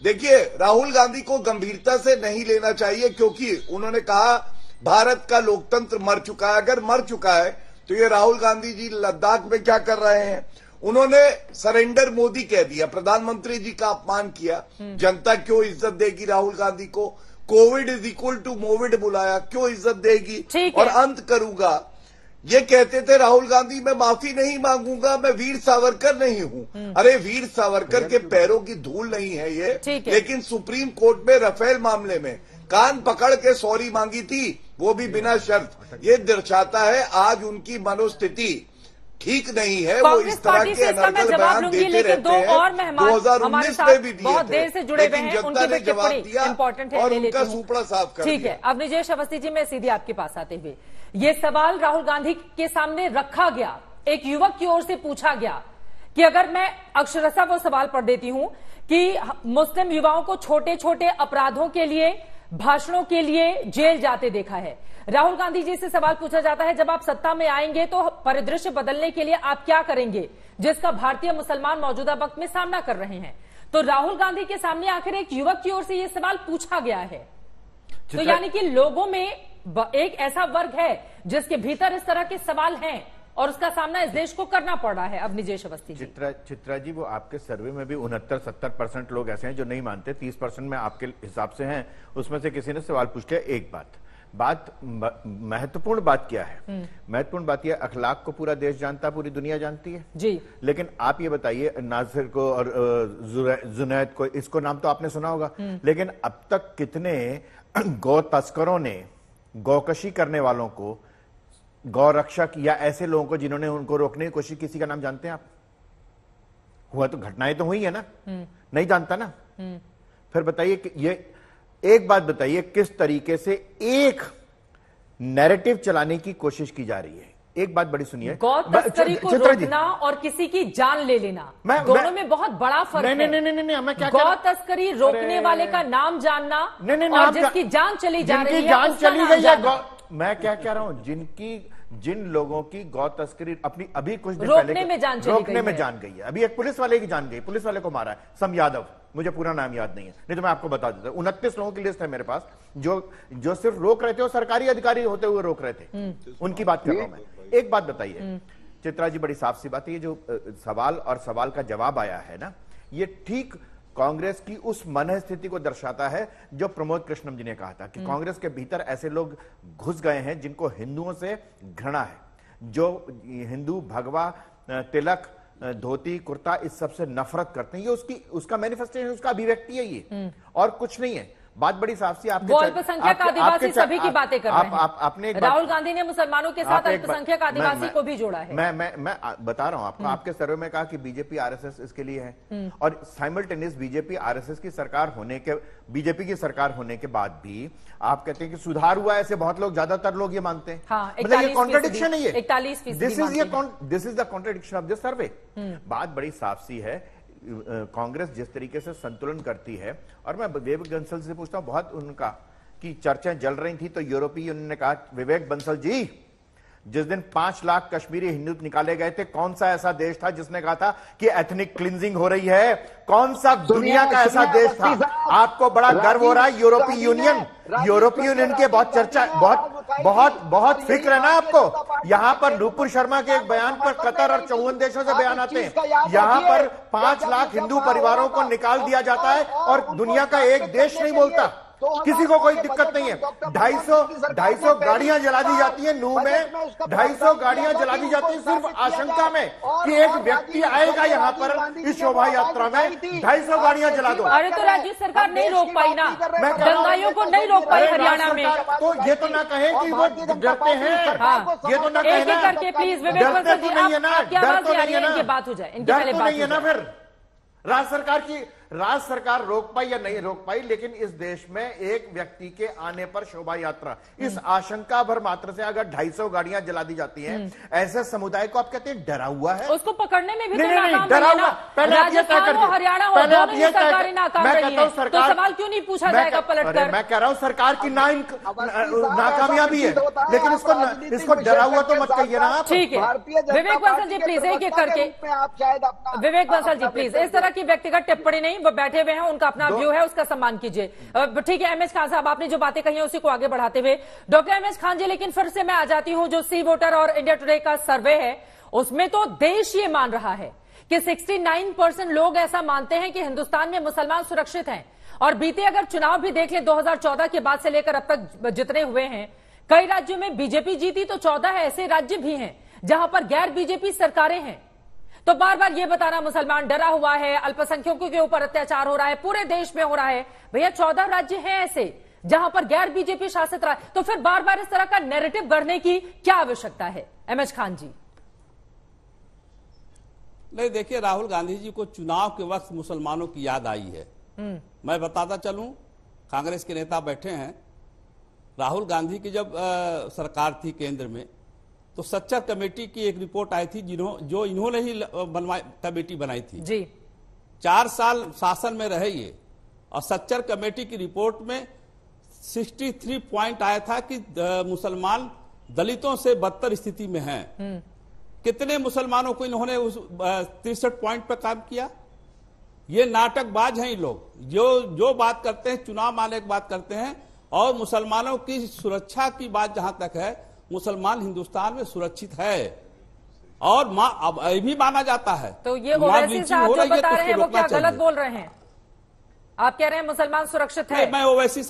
देखिए, राहुल गांधी को गंभीरता से नहीं लेना चाहिए, क्योंकि उन्होंने कहा भारत का लोकतंत्र मर चुका है। अगर मर चुका है तो ये राहुल गांधी जी लद्दाख में क्या कर रहे हैं? उन्होंने सरेंडर मोदी कह दिया, प्रधानमंत्री जी का अपमान किया। जनता क्यों इज्जत देगी राहुल गांधी को? कोविड इज इक्वल टू मोविड बुलाया, क्यों इज्जत देगी? और अंत करूंगा, ये कहते थे राहुल गांधी, मैं माफी नहीं मांगूंगा, मैं वीर सावरकर नहीं हूं। अरे वीर सावरकर के पैरों की धूल नहीं है ये, लेकिन सुप्रीम कोर्ट में राफेल मामले में कान पकड़ के सॉरी मांगी थी, वो भी बिना शर्त। ये दर्शाता है आज उनकी मनोस्थिति ठीक नहीं है। वो इस तरह के अनर्गल बयान देते रहते हैं। 2019 में भी दिए बहुत देर से जुड़े हुए हैं, उनकी भी जवाब दिया इंपॉर्टेंट है, और उनका सुपड़ा साफ कर दिया। ठीक है, अब निजेश अवस्थी जी, मैं सीधे आपके पास आते हुए, ये सवाल राहुल गांधी के सामने रखा गया, एक युवक की ओर से पूछा गया कि अगर मैं अक्षरशः वो सवाल पढ़ देती हूं कि मुस्लिम युवाओं को छोटे छोटे अपराधों के लिए, भाषणों के लिए जेल जाते देखा है। राहुल गांधी जी से सवाल पूछा जाता है, जब आप सत्ता में आएंगे तो परिदृश्य बदलने के लिए आप क्या करेंगे, जिसका भारतीय मुसलमान मौजूदा वक्त में सामना कर रहे हैं। तो राहुल गांधी के सामने आखिर एक युवक की ओर से यह सवाल पूछा गया है, तो यानी कि लोगों में एक ऐसा वर्ग है जिसके भीतर इस तरह के सवाल हैं और उसका सामना इस देश को करना पड़ रहा है। अब निजेश अवस्थी जी। चित्रा जी, वो आपके सर्वे में भी 69-70% लोग ऐसे हैं जो नहीं मानते, 30% में आपके हिसाब से हैं, उसमें से किसी ने सवाल पूछ लिया। एक महत्वपूर्ण बात क्या है? महत्वपूर्ण बात यह, अखलाक को पूरा देश जानता, पूरी दुनिया जानती है जी। लेकिन आप ये बताइए, नासिर को और जुनैद को, इसको नाम तो आपने सुना होगा, लेकिन अब तक कितने गौ तस्करों ने गौकशी करने वालों को, गौ रक्षक या ऐसे लोगों को जिन्होंने उनको रोकने की कोशिश, किसी का नाम जानते हैं आप? हुआ तो घटनाएं तो हुई है ना, नहीं जानता ना। फिर बताइए कि ये एक बात बताइए, किस तरीके से एक नैरेटिव चलाने की कोशिश की जा रही है। एक बात बड़ी सुनिए, गौ तस्करी को रोकना और किसी की जान ले लेना, दोनों में बहुत बड़ा फर्क है। नहीं, मैं क्या गौ तस्करी रोकने वाले का नाम जानना और जिसकी जान चली जा रही है, जान चली गई है। मैं क्या कह रहा हूं, जिन लोगों की गौ तस्करी अपनी अभी कुछ दिन पहले रोकने में जान गई है। अभी एक पुलिस वाले की जान गई, पुलिस वाले को मारा है, सम यादव, मुझे पूरा नाम याद नहीं है, नहीं तो मैं आपको बता देता हूं। 29 लोगों की लिस्ट है मेरे पास जो सिर्फ रोक रहे थे और सरकारी अधिकारी होते हुए रोक रहे थे, उनकी बात कर रहा हूं मैं। एक बात बताइए चित्रा जी, बड़ी साफ सी बात है, ये जो सवाल का जवाब आया है ना, ये ठीक कांग्रेस की उस मन स्थिति को दर्शाता है जो प्रमोद कृष्णम जी ने कहा था कि कांग्रेस के भीतर ऐसे लोग घुस गए हैं जिनको हिंदुओं से घृणा है, जो हिंदू भगवा, तिलक, धोती, कुर्ता इस सब से नफरत करते हैं। ये उसका मैनिफेस्टेशन, उसका अभिव्यक्ति है ये, और कुछ नहीं है। बात बड़ी साफ सी, आपके अल्पसंख्यक आदिवासी सभी की बातें कर रहे हैं। आपने राहुल गांधी ने मुसलमानों के साथ अल्पसंख्यक आदिवासी को भी जोड़ा है। मैं बता रहा हूं आपको, आपके सर्वे में कहा कि बीजेपी आरएसएस इसके लिए है, और साइमल्टेनियस बीजेपी आरएसएस की सरकार होने के, बीजेपी की सरकार होने के बाद भी आप कहते हैं कि सुधार हुआ, ऐसे बहुत लोग, ज्यादातर लोग ये मानते हैं। मतलब ये कॉन्ट्रडिक्शन है, ये 41% this is the contradiction of this survey. बात बड़ी साफ सी है, कांग्रेस जिस तरीके से संतुलन करती है, और मैं विवेक बंसल से पूछता हूं, बहुत उनका की चर्चाएं जल रही थी, तो यूरोपीय यूनियन ने कहा, विवेक बंसल जी, जिस दिन 5 लाख कश्मीरी हिंदू निकाले गए थे, कौन सा ऐसा देश था जिसने कहा था कि एथनिक क्लिंजिंग हो रही है? कौन सा दुनिया का ऐसा देश था? आपको बड़ा गर्व हो रहा है यूरोपीय यूनियन के बहुत चर्चा, बहुत फिक्र है ना आपको। यहां पर नूपुर शर्मा के एक बयान पर कतर और 54 देशों से बयान आते हैं, यहां पर 5 लाख हिंदू परिवारों को निकाल दिया जाता है और दुनिया का एक देश नहीं बोलता, किसी को कोई दिक्कत नहीं है। 250 गाड़ियां जला दी जाती है नूह में, 250 गाड़ियां जला दी जाती है सिर्फ आशंका में कि एक व्यक्ति आएगा यहां पर इस शोभा यात्रा में, 250 गाड़ियां जला दो। अरे तो राज्य सरकार नहीं रोक पाई ना, दंगाइयों को नहीं रोक पाई हरियाणा में। तो ये तो ना कहें कि वो डरते हैं, ये तो ना कहें करके प्लीज विवेक बंसल जी, आपकी आवाज आ रही है, इनकी बात हो जाए, इनकी पहले बात नहीं है ना। फिर राज्य सरकार रोक पाई या नहीं रोक पाई, लेकिन इस देश में एक व्यक्ति के आने पर शोभा यात्रा, इस आशंका भर मात्र से अगर 250 गाड़ियां जला दी जाती हैं, ऐसे समुदाय को आप कहते हैं डरा हुआ है? उसको पकड़ने में भी नहीं, डरा हुआ। पहले आप ये तय कर दीजिए, हरियाणा हो, दोनों ही सरकारें नाकाम रही हैं, तो सवाल क्यों नहीं पूछा जाएगा पलटकर? मैं कह रहा हूं सरकार की नाकामयाबी है, लेकिन इसको डरा हुआ तो मत कहिए ना। ठीक है विवेक बंसल जी, प्लीज एक करके, विवेक बंसल जी प्लीज, इस तरह की व्यक्तिगत टिप्पणी नहीं, वो बैठे हुए हैं, उनका अपना व्यू है, उसका सम्मान कीजिए। ठीक है एमएच खान साहब, आपने जो बातें कही हैं उसी को आगे बढ़ाते हुए डॉक्टर एमएच खान जी, लेकिन फिर से मैं आ जाती हूं, जो सी वोटर और इंडिया टुडे का सर्वे है उसमें तो देश ये मान रहा है कि 69% लोग ऐसा मानते हैं कि हिंदुस्तान में मुसलमान सुरक्षित हैं। और बीते अगर चुनाव भी देख ले 2014 के बाद से लेकर अब तक जितने हुए हैं, कई राज्यों में बीजेपी जीती तो 14 ऐसे राज्य भी हैं जहां पर गैर बीजेपी सरकारें हैं। तो बार बार ये बताना मुसलमान डरा हुआ है, अल्पसंख्यकों के ऊपर अत्याचार हो रहा है, पूरे देश में हो रहा है, भैया 14 राज्य हैं ऐसे जहां पर गैर बीजेपी शासित रहा है, तो फिर बार बार इस तरह का नैरेटिव गढ़ने की क्या आवश्यकता है? एमएच खान जी। नहीं देखिए, राहुल गांधी जी को चुनाव के वक्त मुसलमानों की याद आई है। मैं बताता चलूं, कांग्रेस के नेता बैठे हैं, राहुल गांधी की जब सरकार थी केंद्र में, तो सच्चर कमेटी की एक रिपोर्ट आई थी जो इन्होंने ही कमेटी बनाई थी जी। 4 साल शासन में रहे ये, और सच्चर कमेटी की रिपोर्ट में 63 पॉइंट आया था कि मुसलमान दलितों से बदतर स्थिति में हैं। कितने मुसलमानों को इन्होंने उस 63 पॉइंट पर काम किया? ये नाटकबाज हैं ये लोग, जो बात करते हैं चुनाव माने की बात करते हैं, और मुसलमानों की सुरक्षा की बात जहां तक है, मुसलमान हिंदुस्तान में सुरक्षित है और अब भी माना जाता है। तो ये ओवैसी साहब जो बता रहे हैं वो क्या गलत बोल रहे हैं? आप कह रहे हैं मुसलमान सुरक्षित है। मैं ओवैसी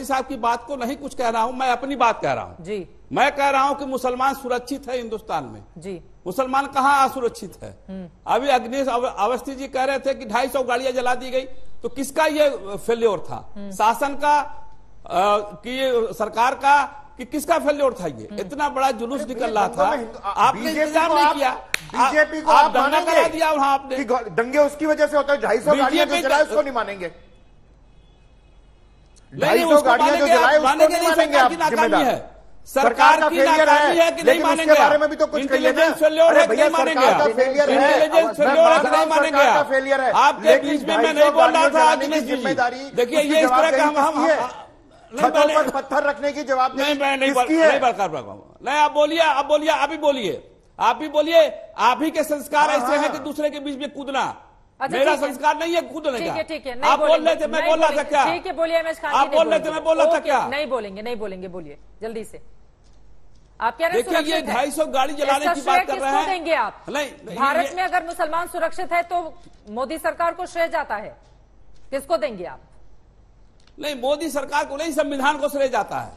साहब की बात को नहीं कुछ कह रहा हूं, मैं अपनी बात कह रहा हूं जी। मैं कह रहा हूं कि मुसलमान सुरक्षित है हिंदुस्तान में जी। मुसलमान कहां असुरक्षित है? अभी अग्निश अवस्थी जी कह रहे थे कि 250 गाड़ियां जला दी गई, तो किसका ये फेल्योर था? शासन का कि सरकार का कि किसका फेल्योर था? ये इतना बड़ा जुलूस निकल रहा था, आपने इंतजाम नहीं किया, बीजेपी को आप दंगा करा दिया वहां आपने। दंगे उसकी वजह से होता है, 250 गाड़ियां जो जला उसको नहीं मानेंगे। 250 गाड़ियां जो जलाए उसको नहीं मानेंगे आप जिम्मेदार? सरकार का फेलियर है, लेकिन उसके बारे में भी तो कुछ कहिए ना। अरे भैया सरकार का फेलियर है, सरकार का फेलियर है, आपके बीच में मैं नहीं बोल रहा था आज जिम्मेदारी। देखिए ये इस तरह का हम छतों पर पत्थर रखने की जवाबदारी किसकी है? नहीं आप बोलिए, आप ही बोलिए, आप ही के संस्कार ऐसे हैं कि दूसरे के बीच में कूदना। मेरा संस्कार नहीं है कूदने का। ठीक है, आप बोल रहे थे, मैं बोल रहा था क्या? ठीक है, बोलिए एमएच खान जी। आप बोल रहे थे, मैं बोल रहा था क्या? नहीं बोलेंगे, बोलिए जल्दी से। आप कह रहे हैं देखिए ये 250 गाड़ी जलाने की बात कर रहे हैं। देंगे आप? नहीं, भारत में अगर मुसलमान सुरक्षित है तो मोदी सरकार को श्रेय जाता है, किसको देंगे आप? नहीं, मोदी सरकार को नहीं, संविधान को श्रेय जाता है।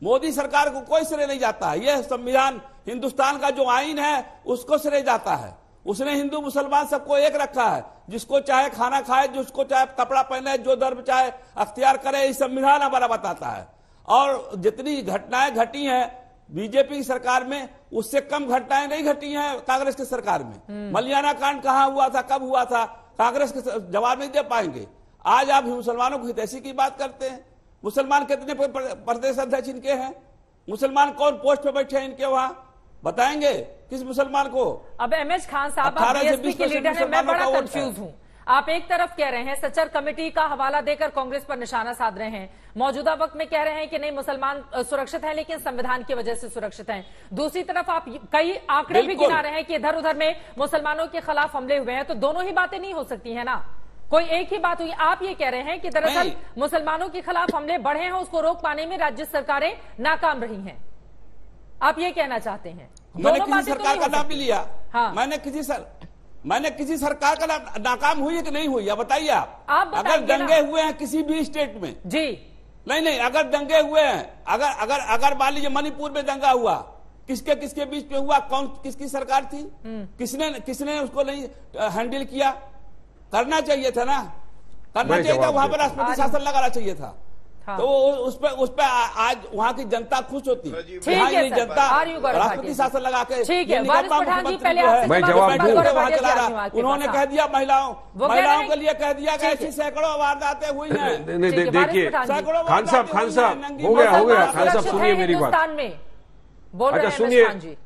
मोदी सरकार को कोई श्रेय नहीं जाता है। यह संविधान, हिंदुस्तान का जो आईन है उसको श्रेय जाता है। उसने हिंदू मुसलमान सबको एक रखा है, जिसको चाहे खाना खाए, जिसको चाहे कपड़ा पहने, जो धर्म चाहे अख्तियार करे, इस संविधान हमारा बताता है। और जितनी घटनाएं घटी हैं बीजेपी की सरकार में, उससे कम घटनाएं नहीं घटी हैं कांग्रेस की सरकार में। मलियाना कांड कहां हुआ था, कब हुआ था, कांग्रेस के जवाब नहीं दे पाएंगे। आज आप मुसलमानों की हितैषी की बात करते हैं। मुसलमान कितने प्रदेश अध्यक्ष इनके हैं? मुसलमान कौन पोस्ट पे बैठे हैं इनके वहां, बताएंगे किस मुसलमान को? अब एमएच खान साहब, आप बीएसपी के लीडर हैं, मैं बड़ा कंफ्यूज हूं। आप एक तरफ कह रहे हैं सच्चर कमेटी का हवाला देकर कांग्रेस पर निशाना साध रहे हैं, मौजूदा वक्त में कह रहे हैं कि नहीं मुसलमान सुरक्षित हैं लेकिन संविधान की वजह से सुरक्षित हैं। दूसरी तरफ आप कई आंकड़े भी गिना रहे हैं कि इधर उधर में मुसलमानों के खिलाफ हमले हुए हैं। तो दोनों ही बातें नहीं हो सकती है ना, कोई एक ही बात हुई। आप ये कह रहे हैं कि दरअसल मुसलमानों के खिलाफ हमले बढ़े हैं, उसको रोक पाने में राज्य सरकारें नाकाम रही हैं, आप ये कहना चाहते हैं? मैंने किसी सरकार का नाम भी लिया? हाँ। मैंने किसी सरकार का नाकाम हुई है कि नहीं हुई, बताइए आप। अगर दंगे हुए हैं किसी भी स्टेट में जी, नहीं, अगर दंगे हुए हैं, अगर मान लीजिए मणिपुर में दंगा हुआ, किसके बीच में हुआ, कौन किसकी सरकार थी, किसने उसको नहीं हैंडल किया? करना चाहिए था ना, करना चाहिए था, वहां पर राष्ट्रपति शासन लगाना चाहिए था। तो उस पर आज वहाँ की जनता खुश होती है। जनता राष्ट्रपति शासन लगा के, मैं जवाब दूं, उन्होंने कह दिया महिलाओं के लिए कह दिया कि ऐसी सैकड़ों वारदातें हुई हैं। देखिए खान साहब हो गया खान साहब सुनिए मेरी बात। अच्छा सुनिए,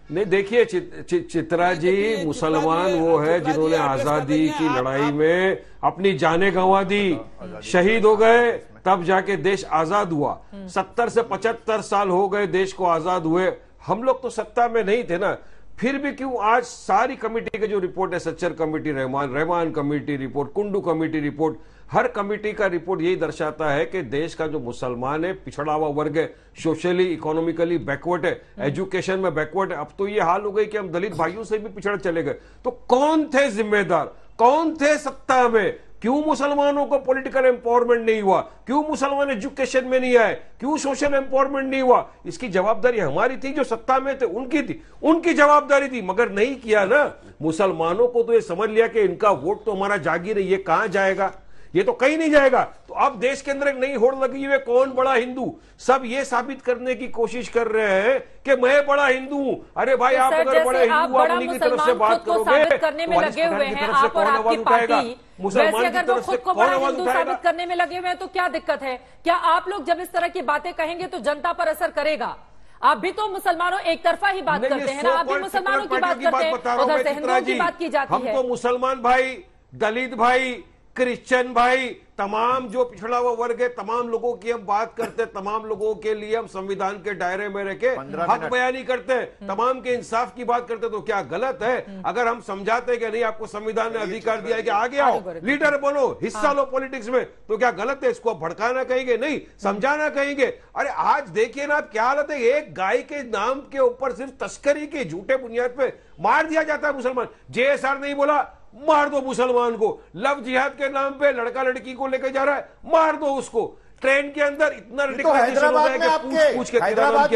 नहीं देखिए चित्रा जी, मुसलमान वो है जिन्होंने आजादी की लड़ाई में अपनी जानें गंवा दी, शहीद हो गए, तब जाके देश आजाद हुआ। 70 से 75 साल हो गए देश को आजाद हुए, हम लोग तो सत्ता में नहीं थे ना, फिर भी क्यों आज सारी कमेटी के जो रिपोर्ट है, Sachar committee, Rahman committee report, Kundu committee report, हर कमेटी का रिपोर्ट यही दर्शाता है कि देश का जो मुसलमान है, पिछड़ा हुआ वर्ग है, सोशली इकोनॉमिकली बैकवर्ड है, एजुकेशन में बैकवर्ड है। अब तो ये हाल हो गई कि हम दलित भाइयों से भी पिछड़ चले गए। तो कौन थे जिम्मेदार, कौन थे सत्ता में? क्यों मुसलमानों को पॉलिटिकल एम्पावरमेंट नहीं हुआ? क्यों मुसलमान एजुकेशन में नहीं आए? क्यों सोशल एम्पावरमेंट नहीं हुआ? इसकी जवाबदारी हमारी थी, जो सत्ता में थे उनकी थी, उनकी जवाबदारी थी, मगर नहीं किया ना। मुसलमानों को तो ये समझ लिया कि इनका वोट तो हमारा जागीर है, ये कहां जाएगा, ये तो कहीं नहीं जाएगा। तो अब देश के अंदर एक नई होड़ लगी हुई है, कौन बड़ा हिंदू। सब ये साबित करने की कोशिश कर रहे हैं कि मैं बड़ा हिंदू हूं। अरे भाई आप अगर बड़े हिंदू, आप उन्हीं की तरफ से बात करोगे करने में लगे हुए हैं आप और आपकी पार्टी, वैसे अगर वो खुद को बड़ा हिंदू साबित करने में लगे हुए हैं तो क्या दिक्कत है? क्या आप लोग जब इस तरह की बातें कहेंगे तो जनता पर असर करेगा? आप भी तो मुसलमानों एक तरफा ही बात करते हैं ना, आप भी मुसलमानों की बात करते हैं, उधर से हिंदुओं की बात की जाती है। हम तो मुसलमान भाई, दलित भाई, क्रिश्चियन भाई, तमाम जो पिछड़ा हुआ वर्ग है, तमाम लोगों की हम बात करते हैं, तमाम लोगों के लिए हम संविधान के दायरे में रह के हक बयानी करते हैं, तमाम के इंसाफ की बात करते हैं। तो क्या गलत है अगर हम समझाते हैं कि नहीं आपको संविधान ने अधिकार दिया है कि आगे आओ, लीडर बनो, हिस्सा लो पॉलिटिक्स में, तो क्या गलत है? इसको भड़काना कहेंगे? नहीं, समझाना कहेंगे। अरे आज देखिए ना आप क्या हालत है, एक गाय के नाम के ऊपर सिर्फ तस्करी के झूठे बुनियाद पे मार दिया जाता है मुसलमान। जेएसआर नहीं बोला मार दो मुसलमान को, लव जिहाद के नाम पे लड़का लड़की को लेकर जा रहा है, मार दो उसको। ट्रेन के अंदर इतना तो हैदराबाद में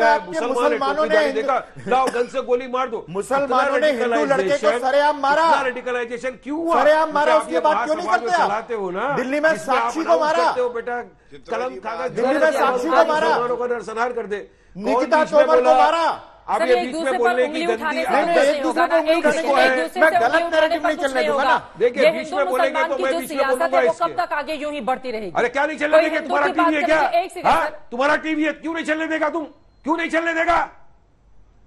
आपके मुसलमानों ने देखा, लाओ गन से गोली मार दो। मुसलमानों ने हिंदू लड़के को सरेआम मारा, रेडिकलाइजेशन क्यों हुआ? सरेआम मारा, उसकी बात क्यों नहीं करते? चलाते हो ना, दिल्ली में साक्षी को मारा, बेटा कलम कागज, दिल्ली में साक्षी को मारा, का नरसंहार कर दे, निकिता तोमर को मारा, अब सर, ये एक बीच दूसरे में पर बोलने की उंगली गंदी उठाने से आदत कुछ नहीं एक दूसरे होगा पर ना। उंगली एक उठाने को दूसरे है। से मैं उंगली गलत उठाने नैरेटिव पर नहीं कुछ चलने नहीं दूंगा होगा। ना। देखिए, ये बीच हिंदू में बोलेंगे मुसलमान तो की मैं जो बीच में सियासत बोलूंगा है वो इसके। कब तक आगे यूं ही बढ़ती रहेगी? अरे क्या नहीं चलने कोई देंगे? हिंदू तुम्हारा की टीवी है बात क्या? करेंगे, एक सेकंड हाँ? सर। तुम्हारा टीवी है, क्यों नहीं चलने देगा? तुम क्यों नहीं चलने देगा?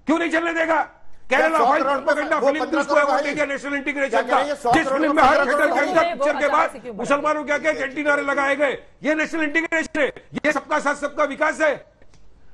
क्यों नहीं चलने देगा? केरला 100 फाइल करोड़ प्रोपेगेंडा वो फिल्म 15 जिसको करोड़ अवार्ड भाई। दे दिया नेशनल इंटीग्रेशन क्या का, कह रहे हैं? 100 जिस करोड़ फिल्म में 15 हर करोड़ थिएटर के अंदर वो पिक्चर के अचानक बाद से क्यों बढ़ा? मुसलमानों क्या क्या कैंटीनारे लगाए गए। ये नेशनल इंटीग्रेशन है, ये सबका साथ सबका विकास है।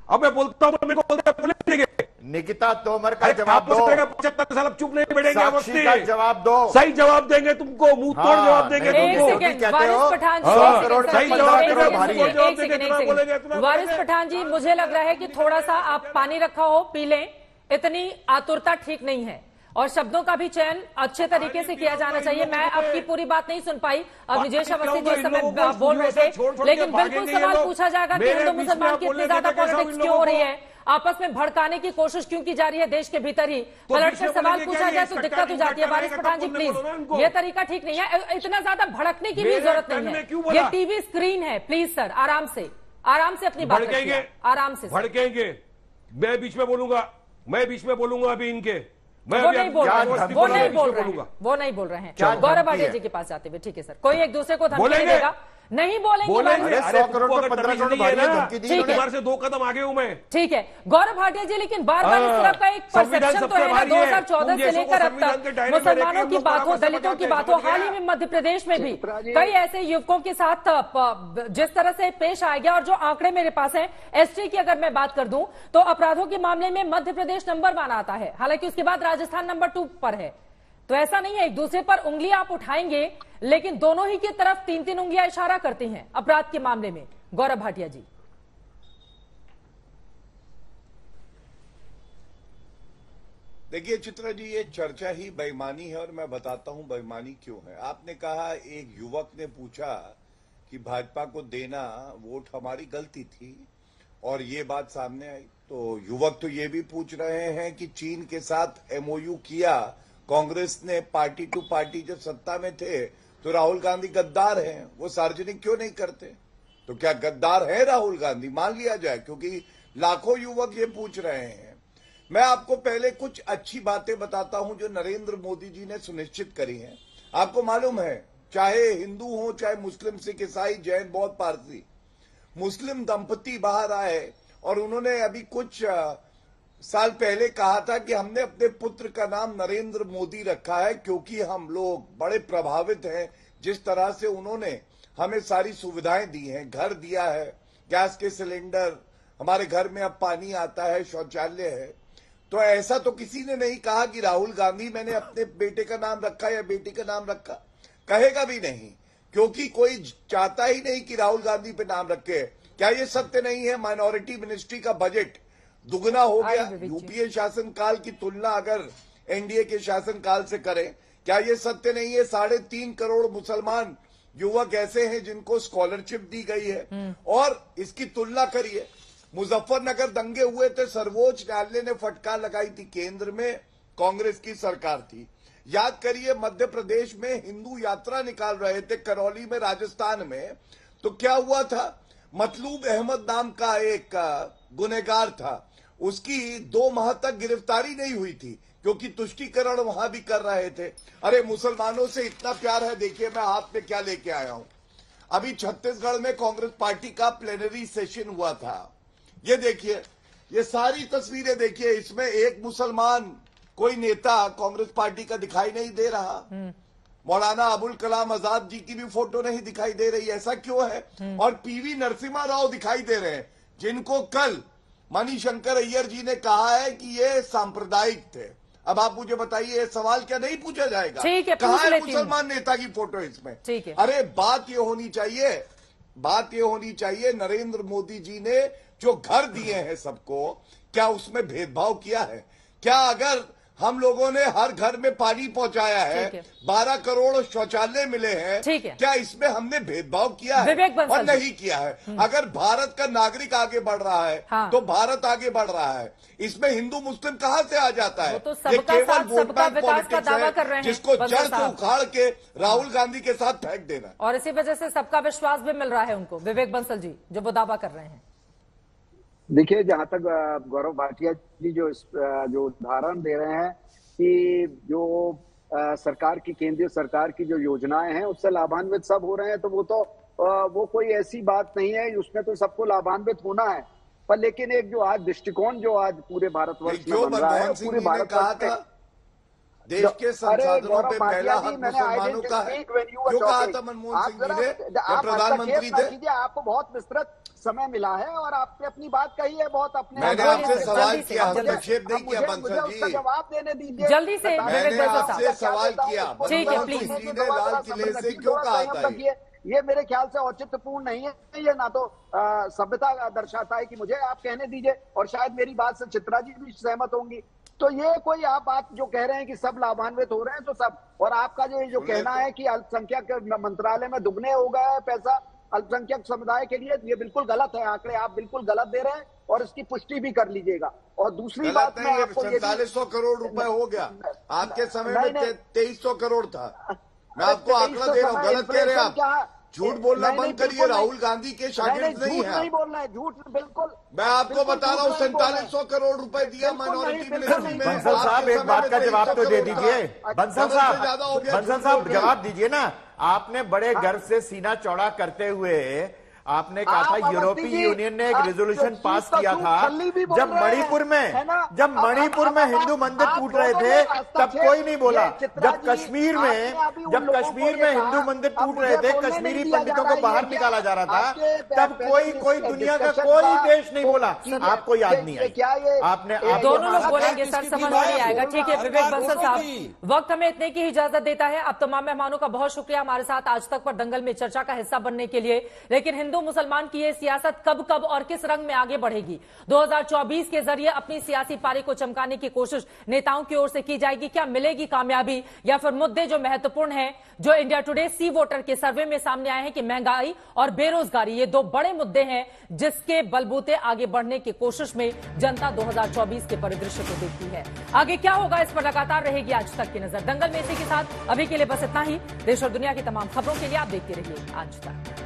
अब मैं बोलता हूं, मेरे को बोलते हैं, बोले देंगे निकिता तोमर का जवाब दो। 75 साल अब चुप नहीं बैठेंगे। साक्षी का जवाब दो। सही जवाब देंगे तुमको, मुंह तोड़ हाँ, जवाब देंगे नहीं, एक तुमको। सेकंड, कहते वारिस हो, पठान जी, 100 एक करोड़ सेकंड, सही सर, जवाब एक दे रहे हो, सेकंड, भारी एक है। सेकंड, जितना एक बोलेंगे सेकंड। उतना वारिस बोलेंगे। पठान जी, मुझे लग रहा है कि थोड़ा सा आप पानी रखा हो, पी लें। इतनी आतुरता ठीक नहीं है और शब्दों का भी चयन अच्छे तरीके से किया जाना चाहिए। मैं आपकी पूरी बात नहीं सुन पाई। अब विजय अवस्थी जी इस समय बोल रहे थे, लेकिन बिल्कुल सवाल पूछा जाएगा कि हिंदू मुसलमान की इतनी ज्यादा पॉलिटिक्स क्यों हो रही है, आपस में भड़काने की कोशिश क्यों की जा रही है देश के भीतर ही। पलट कर सवाल पूछा जाए तो दिक्कत हो जाती है। वारिस पठान जी प्लीज, ये तरीका ठीक नहीं है। इतना ज्यादा भड़कने की भी जरूरत नहीं है। ये टीवी स्क्रीन है, प्लीज सर, आराम से अपनी बात रखिए, आराम से। भड़केंगे, मैं बीच में बोलूंगा अभी इनके। वो नहीं बोल रहे हैं, वो नहीं बोल रहे हैं। गौरव भाटिया जी के पास जाते हुए, ठीक है सर, कोई एक दूसरे को धमकी नहीं देगा, नहीं बोलेंगे। अरे 100 करोड़ को 15 करोड़ भारी है, धमकी दी ठीक है। तुम्हारे से 2 कदम आगे हूं मैं। ठीक है गौरव भाटिया जी, लेकिन बार बार इस तरह का एक परसेप्शन तो है ना, 2014 से लेकर अब तक मुसलमानों की बात हो, दलितों की बात हो, हाल ही में मध्य प्रदेश में भी कई ऐसे युवकों के साथ जिस तरह से पेश आया गया, और जो आंकड़े मेरे पास हैं एसटी की अगर मैं बात कर दूं तो अपराधों के मामले में मध्य प्रदेश नंबर 1 आता है, हालांकि उसके बाद राजस्थान नंबर 2 पर है। तो ऐसा नहीं है एक दूसरे पर उंगली आप उठाएंगे, लेकिन दोनों ही की तरफ 3-3 उंगलियां इशारा करती हैं अपराध के मामले में। गौरव भाटिया जी, देखिए चित्रा जी, ये चर्चा ही बेईमानी है और मैं बताता हूं बेईमानी क्यों है। आपने कहा एक युवक ने पूछा कि भाजपा को देना वोट हमारी गलती थी और ये बात सामने आई, तो युवक तो ये भी पूछ रहे हैं कि चीन के साथ एमओयू किया कांग्रेस ने, पार्टी टू पार्टी जब सत्ता में थे तो राहुल गांधी गद्दार हैं, वो सार्वजनिक क्यों नहीं करते? तो क्या गद्दार है राहुल गांधी? मान लिया जाए, क्योंकि लाखों युवक ये पूछ रहे हैं। मैं आपको पहले कुछ अच्छी बातें बताता हूं जो नरेंद्र मोदी जी ने सुनिश्चित करी हैं। आपको मालूम है, चाहे हिंदू हो, चाहे मुस्लिम, सिख, ईसाई, जैन, बौद्ध, पारसी, मुस्लिम दंपति बाहर आए और उन्होंने अभी कुछ साल पहले कहा था कि हमने अपने पुत्र का नाम नरेंद्र मोदी रखा है क्योंकि हम लोग बड़े प्रभावित हैं जिस तरह से उन्होंने हमें सारी सुविधाएं दी हैं, घर दिया है, गैस के सिलेंडर, हमारे घर में अब पानी आता है, शौचालय है। तो ऐसा तो किसी ने नहीं कहा कि राहुल गांधी मैंने अपने बेटे का नाम रखा या बेटी का नाम रखा, कहेगा भी नहीं, क्योंकि कोई चाहता ही नहीं कि राहुल गांधी पे नाम रखे। क्या ये सत्य नहीं है? माइनॉरिटी मिनिस्ट्री का बजट दुगना हो गया यूपीए शासनकाल की तुलना अगर एनडीए के शासनकाल से करें। क्या ये सत्य नहीं है? 3.5 करोड़ मुसलमान युवक ऐसे हैं जिनको स्कॉलरशिप दी गई है। और इसकी तुलना करिए, मुजफ्फरनगर दंगे हुए थे, सर्वोच्च न्यायालय ने फटकार लगाई थी, केंद्र में कांग्रेस की सरकार थी। याद करिए मध्य प्रदेश में हिंदू यात्रा निकाल रहे थे, करौली में, राजस्थान में, तो क्या हुआ था? मतलूब अहमद नाम का एक गुनहगार था, उसकी 2 माह तक गिरफ्तारी नहीं हुई थी क्योंकि तुष्टीकरण वहां भी कर रहे थे। अरे मुसलमानों से इतना प्यार है, देखिए मैं हाथ में क्या लेके आया हूं। अभी छत्तीसगढ़ में कांग्रेस पार्टी का प्लेनरी सेशन हुआ था, ये देखिए, ये सारी तस्वीरें देखिए, इसमें एक मुसलमान कोई नेता कांग्रेस पार्टी का दिखाई नहीं दे रहा। मौलाना अबुल कलाम आजाद जी की भी फोटो नहीं दिखाई दे रही, ऐसा क्यों है? और पीवी नरसिम्हा राव दिखाई दे रहे हैं, जिनको कल मणिशंकर अय्यर जी ने कहा है कि ये सांप्रदायिक थे। अब आप मुझे बताइए, ये सवाल क्या नहीं पूछा जाएगा? ठीक है, कहां है मुसलमान नेता की फोटो इसमें? ठीक है। अरे बात ये होनी चाहिए, नरेंद्र मोदी जी ने जो घर दिए हैं सबको, क्या उसमें भेदभाव किया है? क्या अगर हम लोगों ने हर घर में पानी पहुंचाया है, 12 करोड़ शौचालय मिले हैं, क्या इसमें हमने भेदभाव किया है? और नहीं किया है। अगर भारत का नागरिक आगे बढ़ रहा है तो भारत आगे बढ़ रहा है, इसमें हिंदू मुस्लिम कहां से आ जाता है? तो ये केवल वोट बैंक पॉलिटिक्स है जिसको जड़ से उखाड़ के राहुल गांधी के साथ फेंक देना। और इसी वजह से सबका विश्वास भी मिल रहा है उनको, विवेक बंसल जी, जो वो दावा कर रहे हैं। देखिए, जहां तक गौरव भाटिया जी जो उदाहरण दे रहे हैं कि जो सरकार की, केंद्रीय सरकार की जो योजनाएं हैं उससे लाभान्वित सब हो रहे हैं, तो वो कोई ऐसी बात नहीं है, उसमें तो सबको लाभान्वित होना है। पर लेकिन एक जो आज दृष्टिकोण जो आज पूरे भारतवर्ष में बन रहा है, पूरे भारतवर्ष में देश के संसाधनों पे पहला हक मुसलमानों का है, क्यों कहा था मनमोहन सिंह जी ने जब प्रधानमंत्री थे? आपको बहुत विस्तृत समय मिला है और आपने अपनी बात कही है बहुत अपने। मैंने आपसे सवाल किया, हस्तक्षेप नहीं किया बंसल जी, जवाब देने दीजिए जल्दी से। मैंने आपसे सवाल किया, मनमोहन सिंह जी ने लाल किले से क्यों कहा था? ये मेरे ख्याल से औचित्यपूर्ण नहीं है, ये ना तो सभ्यता दर्शाता है कि मुझे आप कहने दीजिए, और शायद मेरी बात से चित्रा जी भी सहमत होंगी। तो ये कोई आप बात जो कह रहे हैं कि सब लाभान्वित हो रहे हैं, तो सब, और आपका जो कहना है कि अल्पसंख्यक मंत्रालय में दुगने हो गया है पैसा अल्पसंख्यक समुदाय के लिए, ये बिल्कुल गलत है। आंकड़े आप बिल्कुल गलत दे रहे हैं और इसकी पुष्टि भी कर लीजिएगा। और दूसरी बात में आपको 4700 करोड़ रुपए हो गया, आपके समय में 2300 करोड़ था। मैं आपको आंकड़ा दे रहा हूँ, गलत कह रहे हैं आप। झूठ बोलना बंद करिए, राहुल गांधी के शागिर्द नहीं है। नहीं बोलना है, झूठ बिल्कुल। मैं आपको बता रहा हूँ 4700 करोड़ रुपए दिया माइनॉरिटी मिनिस्ट्री में। बंसल साहब एक बात का जवाब तो दे दीजिए। बंसल साहब जवाब दीजिए ना। आपने बड़े गर्व से सीना चौड़ा करते हुए आपने कहा था यूरोपीय यूनियन ने एक रेजोल्यूशन पास किया था जब मणिपुर में हिंदू मंदिर टूट रहे थे, तब कोई नहीं बोला। जब कश्मीर में हिंदू मंदिर टूट रहे थे, कश्मीरी पंडितों को बाहर निकाला जा रहा था, तब कोई दुनिया का कोई देश नहीं बोला। आपको याद नहीं है? आपने दोनों लोग बोलेंगे सर, समझ नहीं आएगा। ठीक है विवेक बंसल साहब, वक्त हमें इतने की इजाजत देता है। अब तमाम मेहमानों का बहुत शुक्रिया हमारे साथ आज तक पर दंगल में चर्चा का हिस्सा बनने के लिए। लेकिन हिंदू मुसलमान की ये सियासत कब और किस रंग में आगे बढ़ेगी? 2024 के जरिए अपनी सियासी पारी को चमकाने की कोशिश नेताओं की ओर से की जाएगी। क्या मिलेगी कामयाबी, या फिर मुद्दे जो महत्वपूर्ण हैं, जो इंडिया टुडे सी वोटर के सर्वे में सामने आए हैं कि महंगाई और बेरोजगारी, ये दो बड़े मुद्दे हैं जिसके बलबूते आगे बढ़ने की कोशिश में जनता 2024 के परिदृश्य को देखती है। आगे क्या होगा इस पर लगातार रहेगी आज तक की नजर। दंगल में इसी के साथ अभी के लिए बस इतना ही। देश और दुनिया की तमाम खबरों के लिए आप देखते रहिए आज तक।